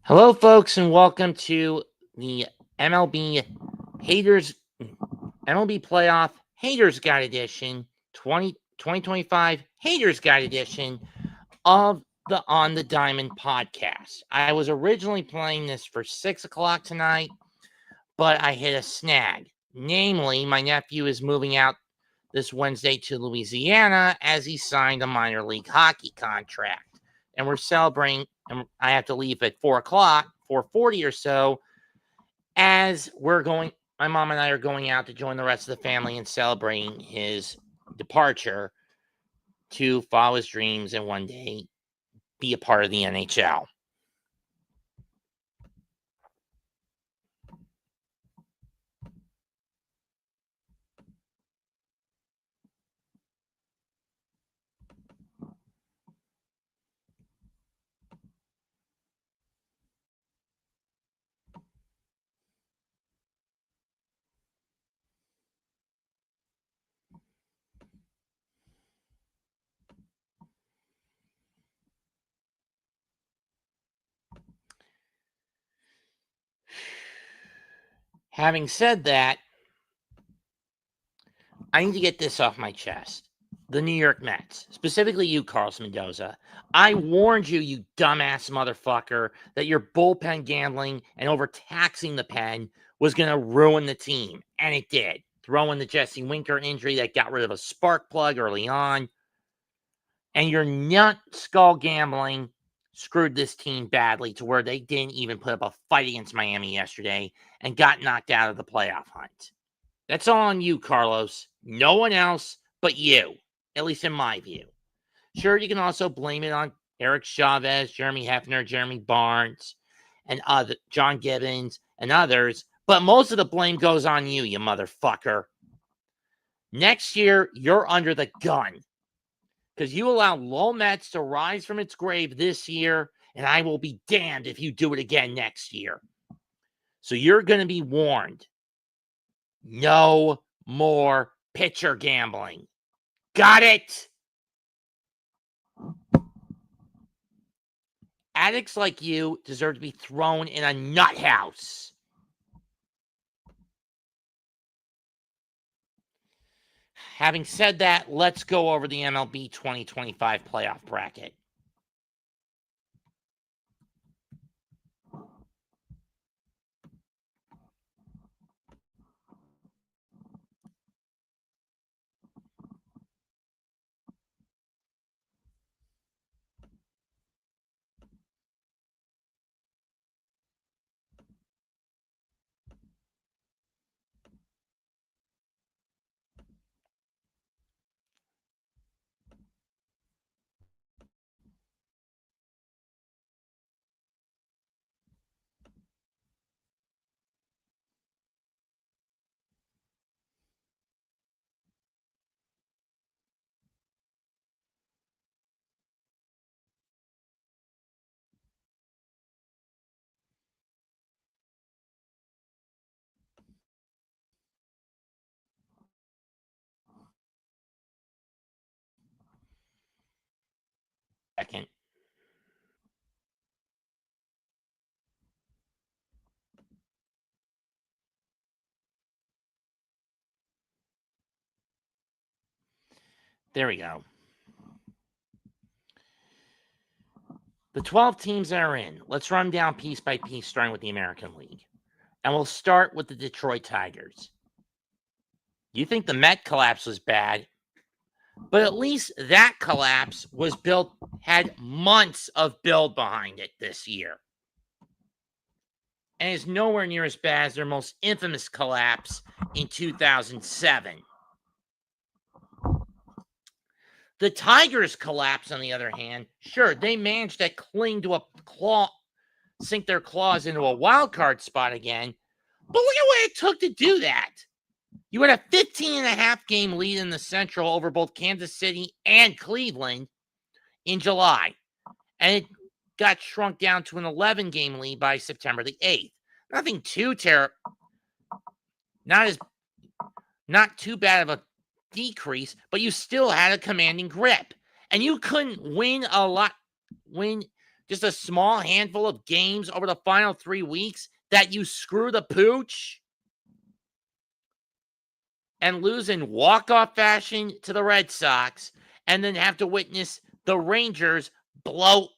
Hello, folks, and welcome to the MLB Haters MLB Playoff Haters Guide Edition 2025 Haters Guide Edition of the On the Diamond podcast. I was originally playing this for 6 o'clock tonight, but I hit a snag. Namely, my nephew is moving out this Wednesday to Louisiana as he signed a minor league hockey contract. And we're celebrating, and I have to leave at 4 o'clock, 4:40 or so, as my mom and I are going out to join the rest of the family in celebrating his departure to follow his dreams and one day be a part of the NHL. Having said that, I need to get this off my chest. The New York Mets, specifically you, Carlos Mendoza. I warned you, you dumbass motherfucker, that your bullpen gambling and overtaxing the pen was going to ruin the team. And it did. Throw in the Jesse Winker injury that got rid of a spark plug early on. And your nut skull gambling screwed this team badly to where they didn't even put up a fight against Miami yesterday and got knocked out of the playoff hunt. That's all on you, Carlos. No one else but you, at least in my view. Sure, you can also blame it on Eric Chavez, Jeremy Hefner, Jeremy Barnes, and John Gibbons and others, but most of the blame goes on you, you motherfucker. Next year, you're under the gun because you allowed Lowell Mets to rise from its grave this year, and I will be damned if you do it again next year. So you're going to be warned. No more pitcher gambling. Got it? Addicts like you deserve to be thrown in a nut house. Having said that, let's go over the MLB 2025 playoff bracket. Second. There we go. The 12 teams that are in, let's run down piece by piece, starting with the American League. And we'll start with the Detroit Tigers. You think the Met collapse was bad, but at least that collapse had months of build behind it this year. And is nowhere near as bad as their most infamous collapse in 2007. The Tigers' collapse, on the other hand, sure, they managed to cling to sink their claws into a wild card spot again, but look at what it took to do that. You had a 15.5 game lead in the Central over both Kansas City and Cleveland in July, and it got shrunk down to an 11 game lead by September the 8th. Nothing too terrible, not too bad of a decrease, but you still had a commanding grip, and you couldn't win Just a small handful of games over the final 3 weeks that you screw the pooch and lose in walk-off fashion to the Red Sox, and then have to witness the Rangers blow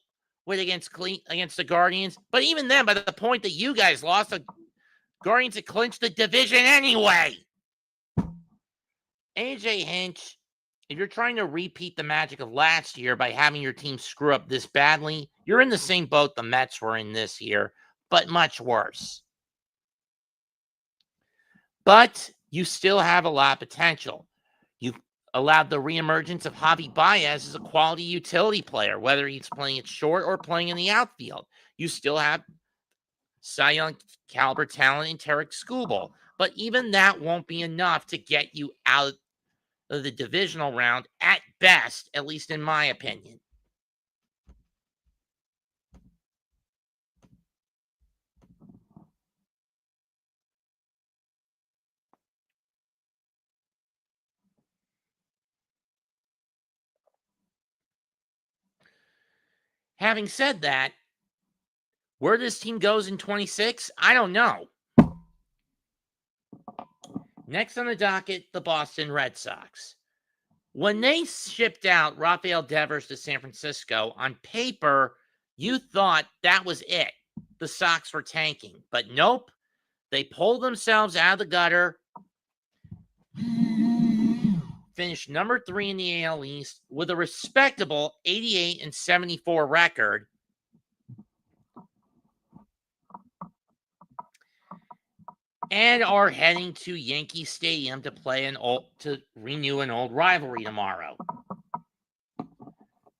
against the Guardians. But even then, by the point that you guys lost, the Guardians had clinched the division anyway. AJ Hinch, if you're trying to repeat the magic of last year by having your team screw up this badly, you're in the same boat the Mets were in this year, but much worse. But you still have a lot of potential. You've allowed the reemergence of Javi Baez as a quality utility player, whether he's playing at short or playing in the outfield. You still have Cy Young caliber talent in Tarek Skubal, but even that won't be enough to get you out of the divisional round at best, at least in my opinion. Having said that, where this team goes in 26, I don't know. Next on the docket, the Boston Red Sox. When they shipped out Rafael Devers to San Francisco, on paper, you thought that was it. The Sox were tanking. But nope. They pulled themselves out of the gutter, finished number 3 in the AL East with a respectable 88-74 record. And are heading to Yankee Stadium to renew an old rivalry tomorrow.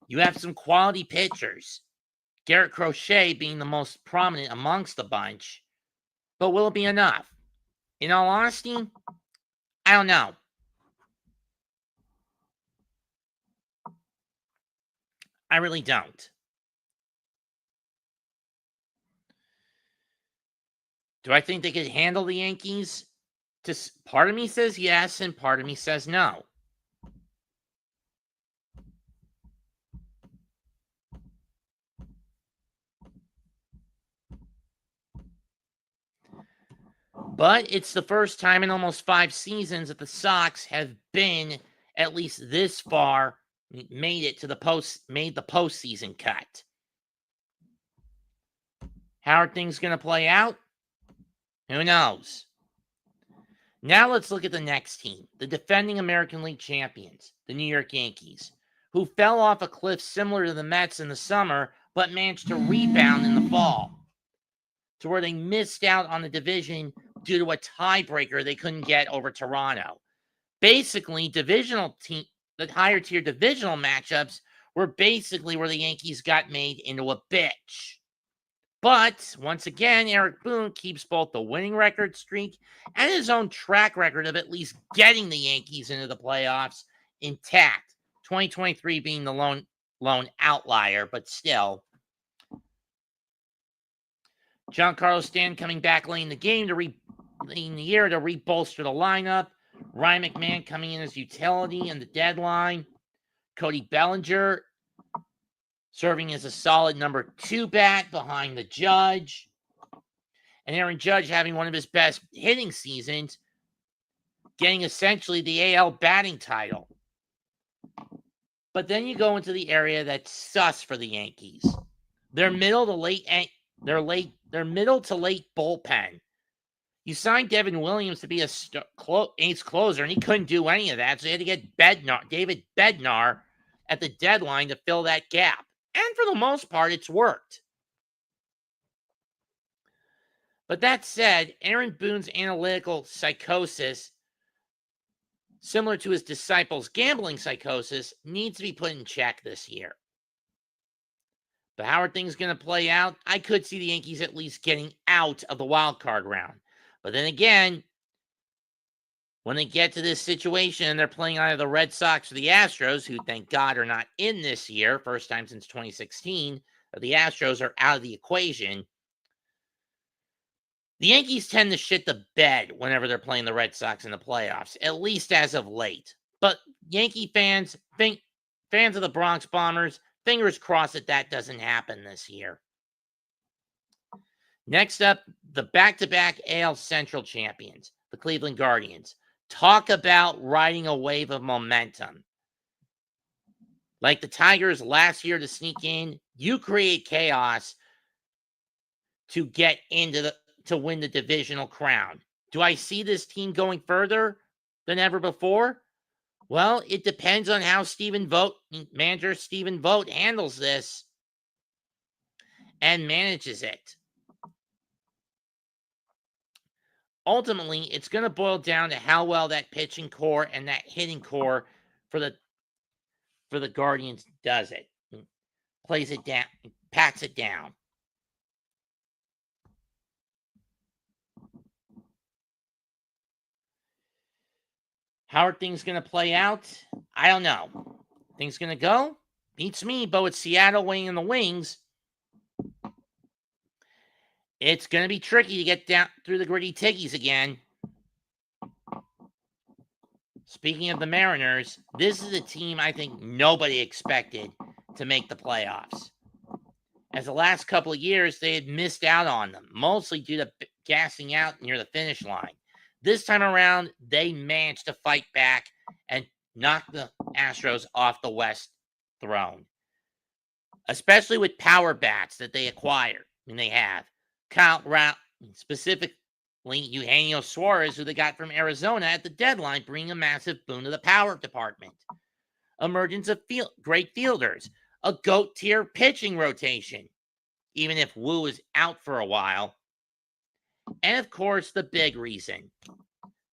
You have some quality pitchers, Garrett Crochet being the most prominent amongst the bunch, but will it be enough? In all honesty, I don't know. I really don't. Do I think they could handle the Yankees? Part of me says yes, and part of me says no. But it's the first time in almost 5 seasons that the Sox have been at least this far, made the postseason cut. How are things going to play out? Who knows? Now let's look at the next team, the defending American League champions, the New York Yankees, who fell off a cliff similar to the Mets in the summer, but managed to rebound in the fall, to where they missed out on the division due to a tiebreaker they couldn't get over Toronto. Basically, the higher tier divisional matchups were basically where the Yankees got made into a bitch. But once again, Eric Boone keeps both the winning record streak and his own track record of at least getting the Yankees into the playoffs intact. 2023 being the lone outlier, but still. Giancarlo Stanton coming back late in the game to rebolster the lineup. Ryan McMahon coming in as utility in the deadline. Cody Bellinger serving as a solid number 2 bat behind the Judge. And Aaron Judge having one of his best hitting seasons, getting essentially the AL batting title. But then you go into the area that's sus for the Yankees. Their middle to late bullpen. You signed Devin Williams to be a ace closer, and he couldn't do any of that. So you had to get David Bednar at the deadline to fill that gap. And for the most part, it's worked. But that said, Aaron Boone's analytical psychosis, similar to his disciples' gambling psychosis, needs to be put in check this year. But how are things going to play out? I could see the Yankees at least getting out of the wild card round. But then again, when they get to this situation and they're playing either the Red Sox or the Astros, who thank God are not in this year, first time since 2016, but the Astros are out of the equation. The Yankees tend to shit the bed whenever they're playing the Red Sox in the playoffs, at least as of late. But Yankee fans of the Bronx Bombers, Fingers crossed that doesn't happen this year. Next up, the back-to-back AL Central champions, the Cleveland Guardians. Talk about riding a wave of momentum. Like the Tigers last year to sneak in, you create chaos to get to win the divisional crown. Do I see this team going further than ever before? Well, it depends on how manager Stephen Vogt handles this and manages it. Ultimately, it's going to boil down to how well that pitching core and that hitting core for the Guardians does it. Plays it down, pats it down. How are things going to play out? I don't know. Things going to go? Beats me, but with Seattle waiting in the wings, it's going to be tricky to get down through the gritty tiggies again. Speaking of the Mariners, this is a team I think nobody expected to make the playoffs. As the last couple of years, they had missed out on them, mostly due to gassing out near the finish line. This time around, they managed to fight back and knock the Astros off the West throne, especially with power bats that they acquired. They have Kyle Rowland, specifically Eugenio Suarez, who they got from Arizona at the deadline, bringing a massive boon to the power department. Emergence of great fielders, a GOAT-tier pitching rotation, even if Wu is out for a while. And of course, the big reason.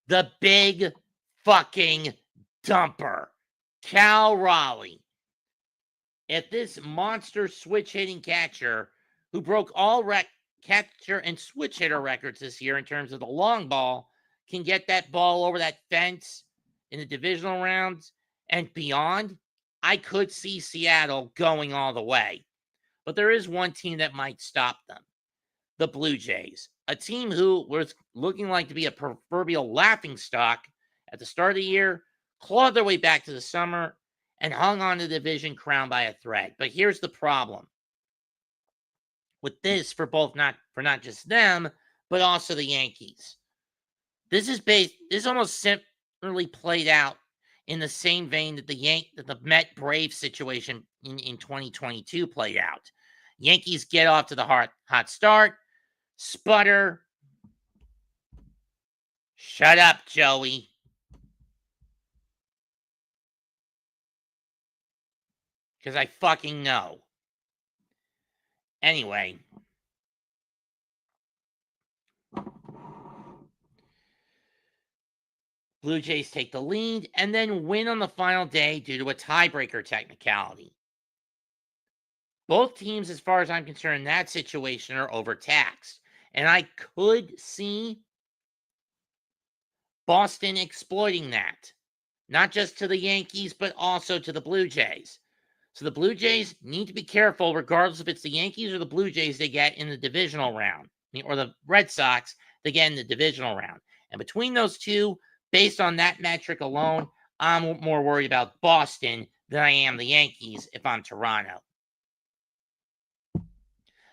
The big fucking dumper. Cal Raleigh. If this monster switch-hitting catcher, who broke all catcher and switch hitter records this year in terms of the long ball, can get that ball over that fence in the divisional rounds and beyond, I could see Seattle going all the way. But there is one team that might stop them. The Blue Jays, a team who was looking like to be a proverbial laughingstock at the start of the year, clawed their way back to the summer and hung on to the division crown by a thread. But here's the problem with this for not just them, but also the Yankees. This is almost similarly played out in the same vein that the Met Braves situation in 2022 played out. Yankees get off to the hot start, sputter. Shut up, Joey. Because I fucking know. Anyway. Blue Jays take the lead and then win on the final day due to a tiebreaker technicality. Both teams, as far as I'm concerned, in that situation are overtaxed. And I could see Boston exploiting that. Not just to the Yankees, but also to the Blue Jays. So the Blue Jays need to be careful, regardless if it's the Yankees or the Blue Jays they get in the divisional round, or the Red Sox they get in the divisional round. And between those two, based on that metric alone, I'm more worried about Boston than I am the Yankees if I'm Toronto.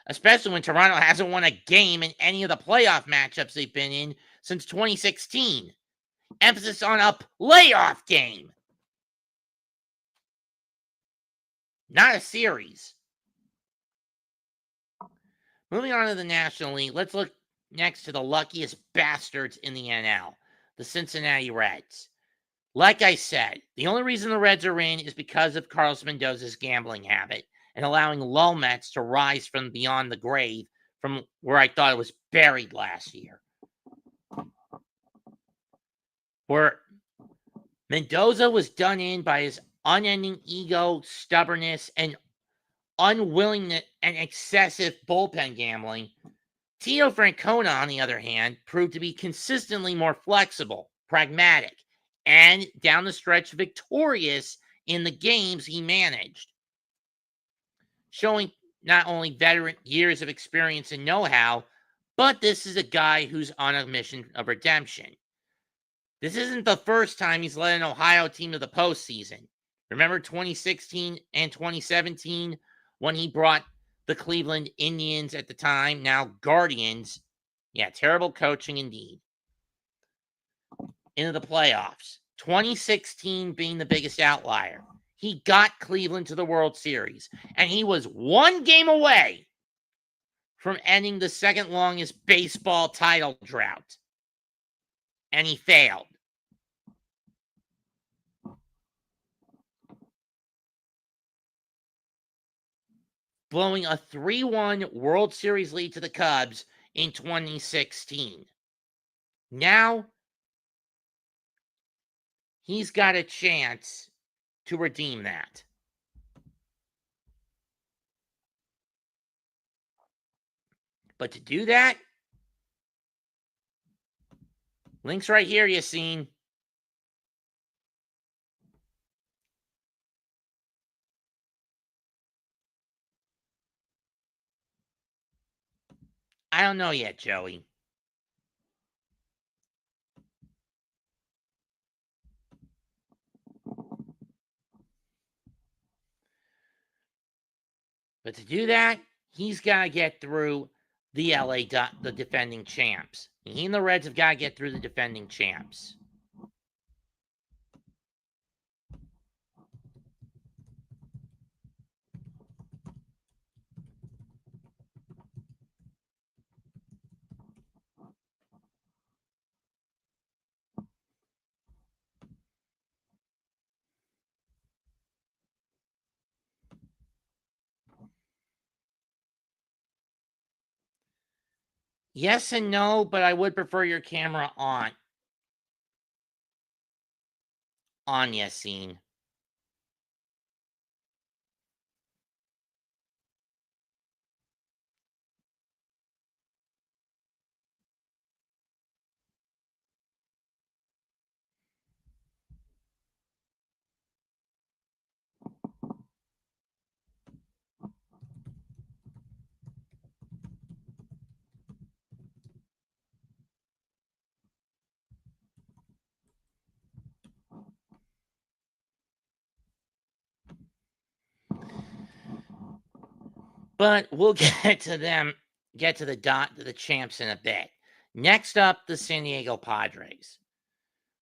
Especially when Toronto hasn't won a game in any of the playoff matchups they've been in since 2016. Emphasis on a playoff game. Not a series. Moving on to the National League, let's look next to the luckiest bastards in the NL, the Cincinnati Reds. Like I said, the only reason the Reds are in is because of Carlos Mendoza's gambling habit and allowing Lomets to rise from beyond the grave from where I thought it was buried last year. Where Mendoza was done in by his unending ego, stubbornness, and unwillingness and excessive bullpen gambling, Tito Francona, on the other hand, proved to be consistently more flexible, pragmatic, and down the stretch victorious in the games he managed, showing not only veteran years of experience and know-how, but this is a guy who's on a mission of redemption. This isn't the first time he's led an Ohio team to the postseason. Remember 2016 and 2017 when he brought the Cleveland Indians at the time, now Guardians. Yeah, terrible coaching indeed. Into the playoffs. 2016 being the biggest outlier. He got Cleveland to the World Series, and he was one game away from ending the second longest baseball title drought. And he failed. Blowing a 3-1 World Series lead to the Cubs in 2016. Now, he's got a chance to redeem that. But to do that, link's right here, Yassine. I don't know yet, Joey. But to do that, he's got to get through the the defending champs. He and the Reds have got to get through the defending champs. Yes and no, but I would prefer your camera on. On, Yassine. But we'll get to them, get to the champs in a bit. Next up, the San Diego Padres.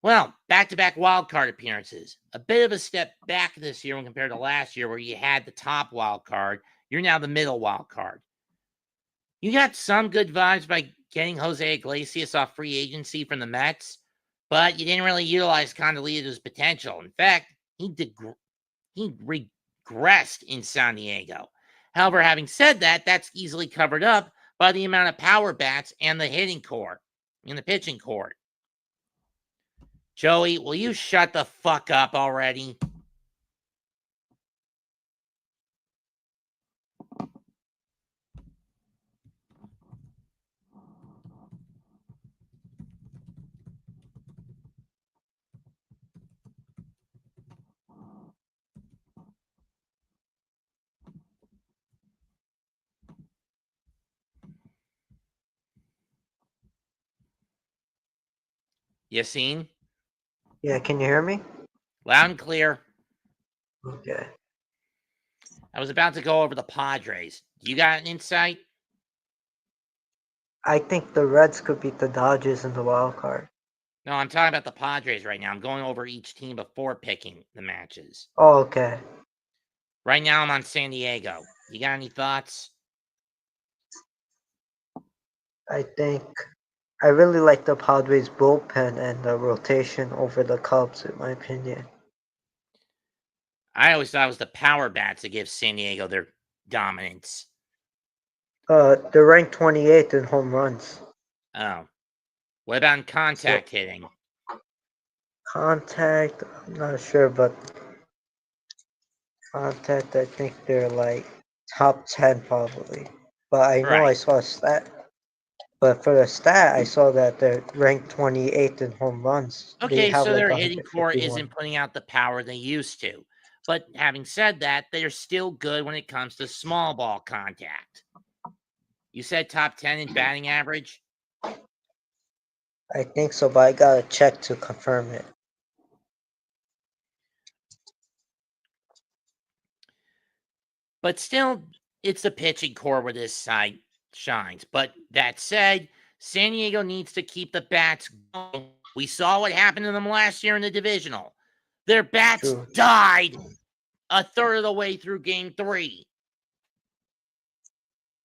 Well, back-to-back wildcard appearances. A bit of a step back this year when compared to last year where you had the top wild card. You're now the middle wild card. You got some good vibes by getting Jose Iglesias off free agency from the Mets, but you didn't really utilize Candelita's potential. In fact, he regressed in San Diego. However, having said that, that's easily covered up by the amount of power bats and the hitting core in the pitching court. Joey, will you shut the fuck up already? Yassine? Yeah, can you hear me? Loud and clear. Okay. I was about to go over the Padres. You got an insight? I think the Reds could beat the Dodgers in the wild card. No, I'm talking about the Padres right now. I'm going over each team before picking the matches. Oh, okay. Right now, I'm on San Diego. You got any thoughts? I think I really like the Padres bullpen and the rotation over the Cubs, in my opinion. I always thought it was the power bats that give San Diego their dominance. They're ranked 28th in home runs. Oh. What about in contact hitting? Contact, I'm not sure, but contact, I think they're like top 10 probably. But I know I saw a stat. But for the stat, I saw that they're ranked 28th in home runs. They Okay, have so like their hitting core 151. isn't putting out the power they used to. But having said that, they're still good when it comes to small ball contact. You said top 10 in batting average? I think so, but I gotta check to confirm it. But still, it's the pitching core where this side shines. But that said, San Diego needs to keep the bats going. We saw what happened to them last year in the divisional. Their bats True. died a third of the way through game 3.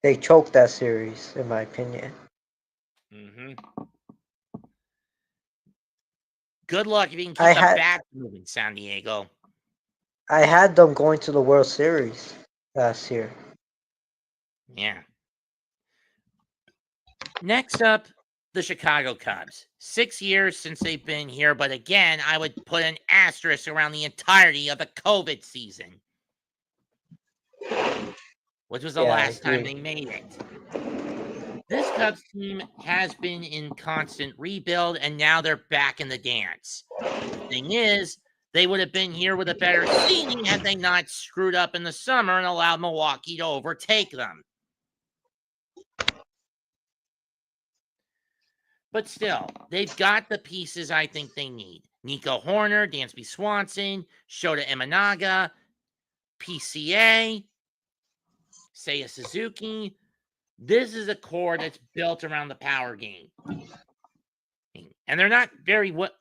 They choked that series, in my opinion. Good luck if you can keep the bats moving, San Diego. I had them going to the World Series last year. Yeah. Next up, the Chicago Cubs. 6 years since they've been here, but again, I would put an asterisk around the entirety of the COVID season, which was the last time they made it. This Cubs team has been in constant rebuild, and now they're back in the dance. The thing is, they would have been here with a better seeding had they not screwed up in the summer and allowed Milwaukee to overtake them. But still, they've got the pieces I think they need. Nico Horner, Dansby Swanson, Shota Imanaga, PCA, Seiya Suzuki. This is a core that's built around the power game. And they're not very well,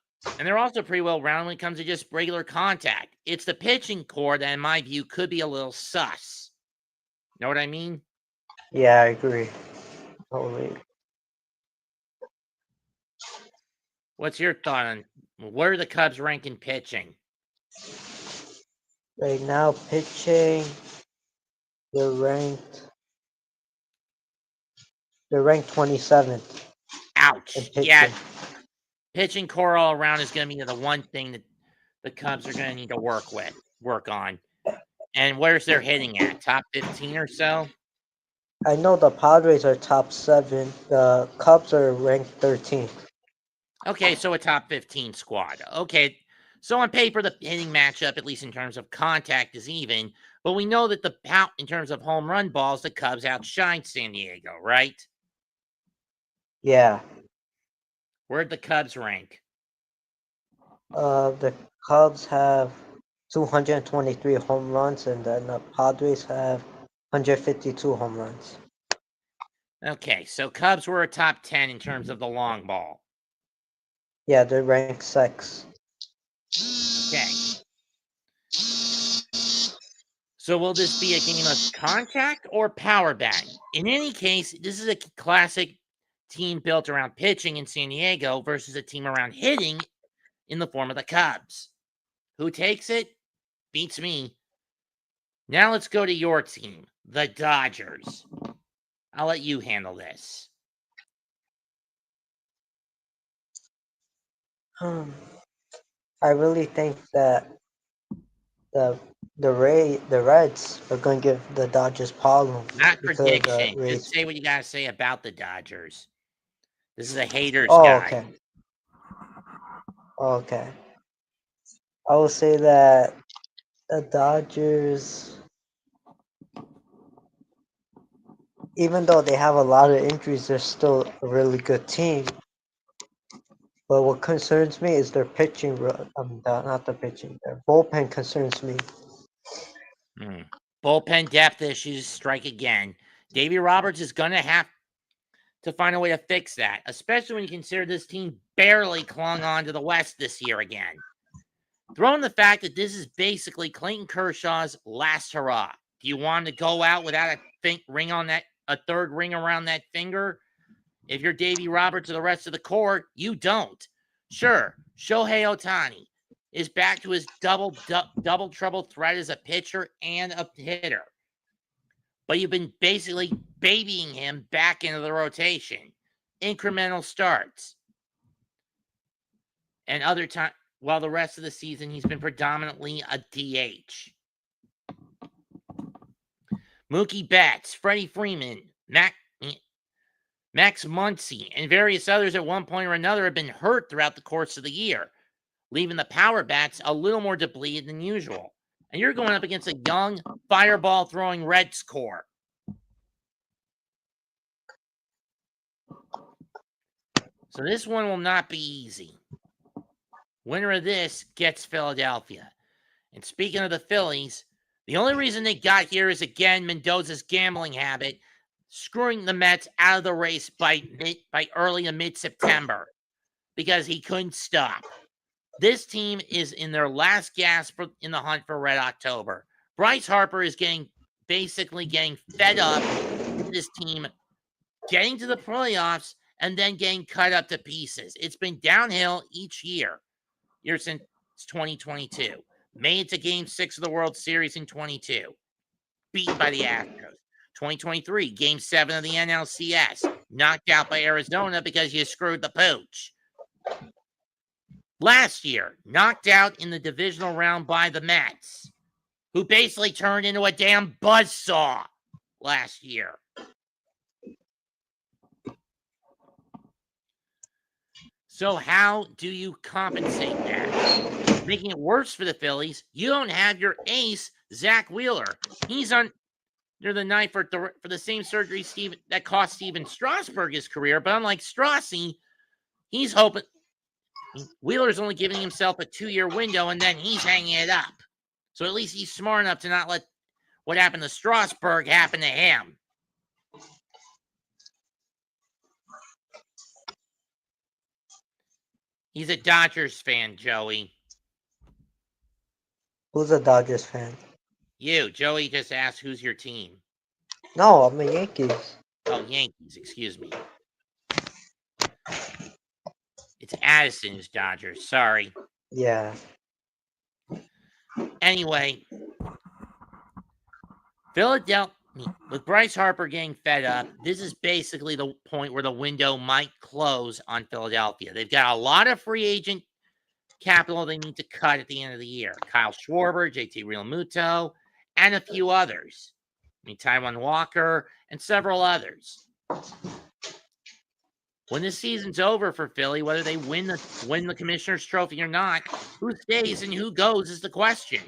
and they're also pretty well rounded when it comes to just regular contact. It's the pitching core that, in my view, could be a little sus. Know what I mean? Yeah, I agree. Totally. What's your thought on where are the Cubs ranking pitching? Right now, pitching, they're ranked 27th. Ouch. Yeah. Pitching core all around is going to be the one thing that the Cubs are going to need to work on. And where's their hitting at? Top 15 or so? I know the Padres are top 7. The Cubs are ranked 13th. Okay, so a top 15 squad. Okay, so on paper, the hitting matchup, at least in terms of contact, is even. But we know that in terms of home run balls, the Cubs outshine San Diego, right? Yeah. Where'd the Cubs rank? The Cubs have 223 home runs, and then the Padres have 152 home runs. Okay, so Cubs were a top 10 in terms of the long ball. Yeah, they're ranked 6. Okay. So will this be a game of contact or power batting? In any case, this is a classic team built around pitching in San Diego versus a team around hitting in the form of the Cubs. Who takes it? Beats me. Now let's go to your team, the Dodgers. I'll let you handle this. I really think that the Reds are going to give the Dodgers problems. Not prediction. Just say what you got to say about the Dodgers. This is a haters guy. Okay. I will say that the Dodgers, even though they have a lot of injuries, they're still a really good team. But what concerns me is their pitching. Not the pitching. Their bullpen concerns me. Bullpen depth issues strike again. Davey Roberts is going to have to find a way to fix that, especially when you consider this team barely clung on to the West this year again. Throw in the fact that this is basically Clayton Kershaw's last hurrah. Do you want him to go out without a third ring around that finger? If you're Davey Roberts or the rest of the core, you don't. Sure, Shohei Ohtani is back to his double trouble threat as a pitcher and a hitter. But you've been basically babying him back into the rotation. Incremental starts. And other time, while the rest of the season he's been predominantly a DH. Mookie Betts, Freddie Freeman, Max Muncy, and various others at one point or another have been hurt throughout the course of the year, leaving the power bats a little more depleted than usual. And you're going up against a young, fireball-throwing Reds core. So this one will not be easy. Winner of this gets Philadelphia. And speaking of the Phillies, The only reason they got here is, again, Mendoza's gambling habit, screwing the Mets out of the race by early to mid-September because he couldn't stop. This team is in their last gasp in the hunt for Red October. Bryce Harper is basically getting fed up with this team getting to the playoffs and then getting cut up to pieces. It's been downhill each year since 2022. Made it to Game 6 of the World Series in 22. Beaten by the Astros. 2023, Game 7 of the NLCS. Knocked out by Arizona because you screwed the pooch. Last year, knocked out in the divisional round by the Mets, who basically turned into a damn buzzsaw last year. So how do you compensate that? Making it worse for the Phillies, you don't have your ace, Zach Wheeler. He's under the knife for the same surgery that cost Steven Strasburg his career. But unlike Strassi, he's hoping Wheeler's only giving himself a 2-year window, and then he's hanging it up. So at least he's smart enough to not let what happened to Strasburg happen to him. He's a Dodgers fan, Joey. Who's a Dodgers fan? You. Joey just asked who's your team. No, I'm a Yankees. Oh, Yankees, excuse me. It's Addison who's Dodgers. Sorry. Yeah. Anyway, Philadelphia, with Bryce Harper getting fed up, this is basically the point where the window might close on Philadelphia. They've got a lot of free agent capital they need to cut at the end of the year. Kyle Schwarber, JT Realmuto, and a few others. Taijuan Walker and several others. When the season's over for Philly, whether they win the Commissioner's Trophy or not, who stays and who goes is the question.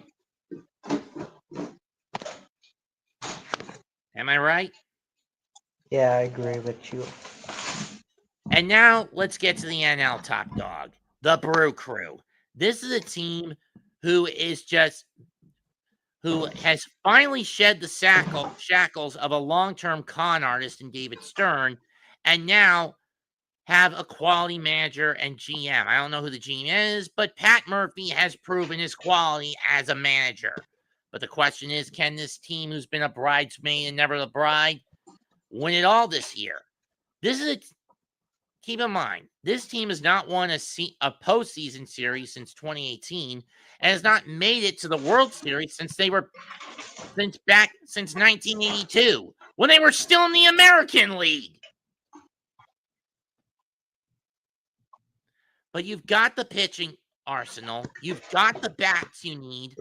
Am I right? Yeah, I agree with you. And now let's get to the NL top dog, the Brew Crew. This is a team who has finally shed the shackles of a long-term con artist in David Stern, and now have a quality manager and GM. I don't know who the GM is, but Pat Murphy has proven his quality as a manager. But the question is, can this team, who's been a bridesmaid and never the bride, win it all this year? Keep in mind, this team has not won a postseason series since 2018 and has not made it to the World Series since 1982, when they were still in the American League. But you've got the pitching arsenal. You've got the bats you need.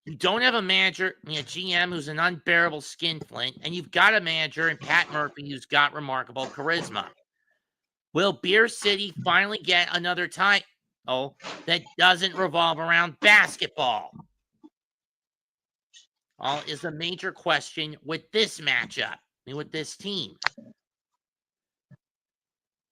You don't have a manager, a GM who's an unbearable skinflint, and you've got a manager in Pat Murphy who's got remarkable charisma. Will Beer City finally get another title that doesn't revolve around basketball? All is a major question with this matchup and with this team.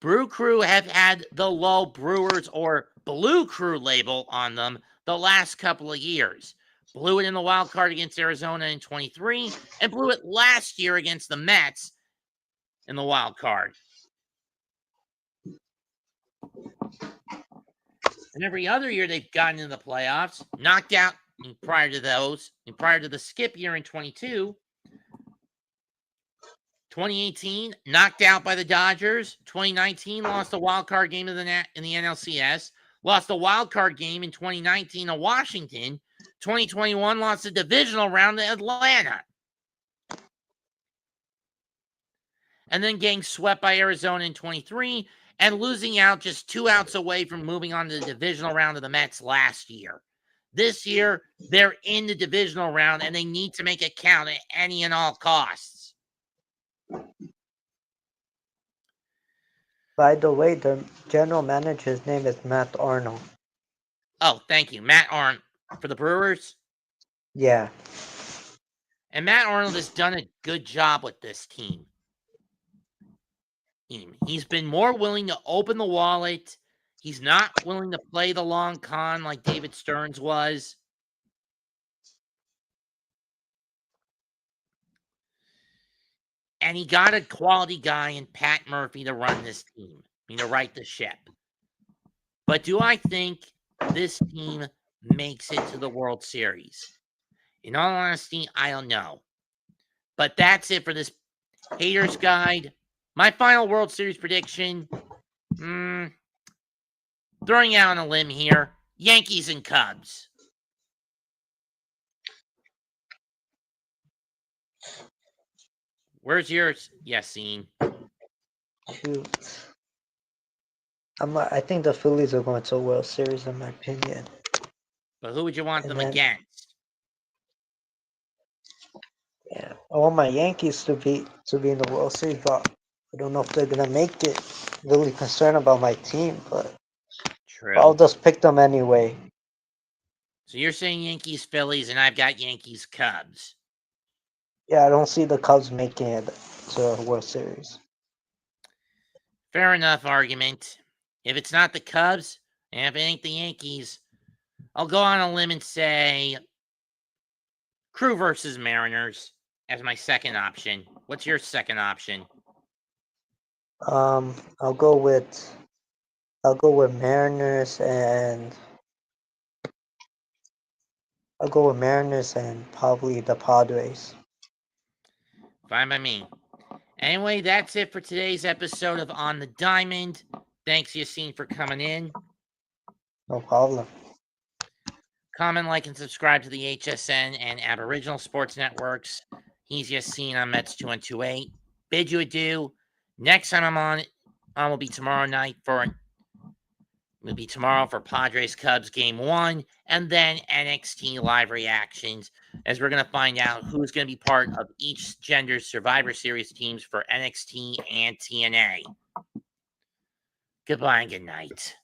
Brew Crew have had the low Brewers or Blue Crew label on them the last couple of years. Blew it in the wild card against Arizona in 23 and blew it last year against the Mets in the wild card. And every other year they've gotten into the playoffs, knocked out prior to the skip year in 22. 2018, knocked out by the Dodgers. 2019, lost a wild card game in the NLCS. Lost a wild card game in 2019 to Washington. 2021, lost a divisional round to Atlanta. And then getting swept by Arizona in 23 and losing out just 2 outs away from moving on to the divisional round of the Mets last year. This year, they're in the divisional round and they need to make it count at any and all costs. By the way, the general manager's name is Matt Arnold. Oh, thank you. Matt Arnold for the Brewers? Yeah. And Matt Arnold has done a good job with this team. He's been more willing to open the wallet. He's not willing to play the long con like David Stearns was. And he got a quality guy in Pat Murphy to run this team, to right the ship. But do I think this team makes it to the World Series? In all honesty, I don't know. But that's it for this Haters Guide. My final World Series prediction, throwing out on a limb here, Yankees and Cubs. Where's yours, Yassine? Shoot. I think the Phillies are going to a World Series, in my opinion. But who would you want And them then- against? Yeah, I want my Yankees to be in the World Series, but I don't know if they're gonna make it. Really concerned about my team, but True. I'll just pick them anyway. So you're saying Yankees, Phillies, and I've got Yankees, Cubs. Yeah, I don't see the Cubs making it to a World Series. Fair enough argument. If it's not the Cubs, and if it ain't the Yankees, I'll go on a limb and say Crew versus Mariners as my second option. What's your second option? I'll go with Mariners and probably the Padres. Fine by me. Anyway, that's it for today's episode of On the Diamond. Thanks, Yassine, for coming in. No problem. Comment, like, and subscribe to the HSN and Aboriginal Sports Networks. He's Yassine on Mets 2128. Bid you adieu. Next time I'm on will be tomorrow night for Padres Cubs Game 1, and then NXT live reactions, as we're going to find out who's going to be part of each gender's Survivor Series teams for NXT and TNA. Goodbye and good night.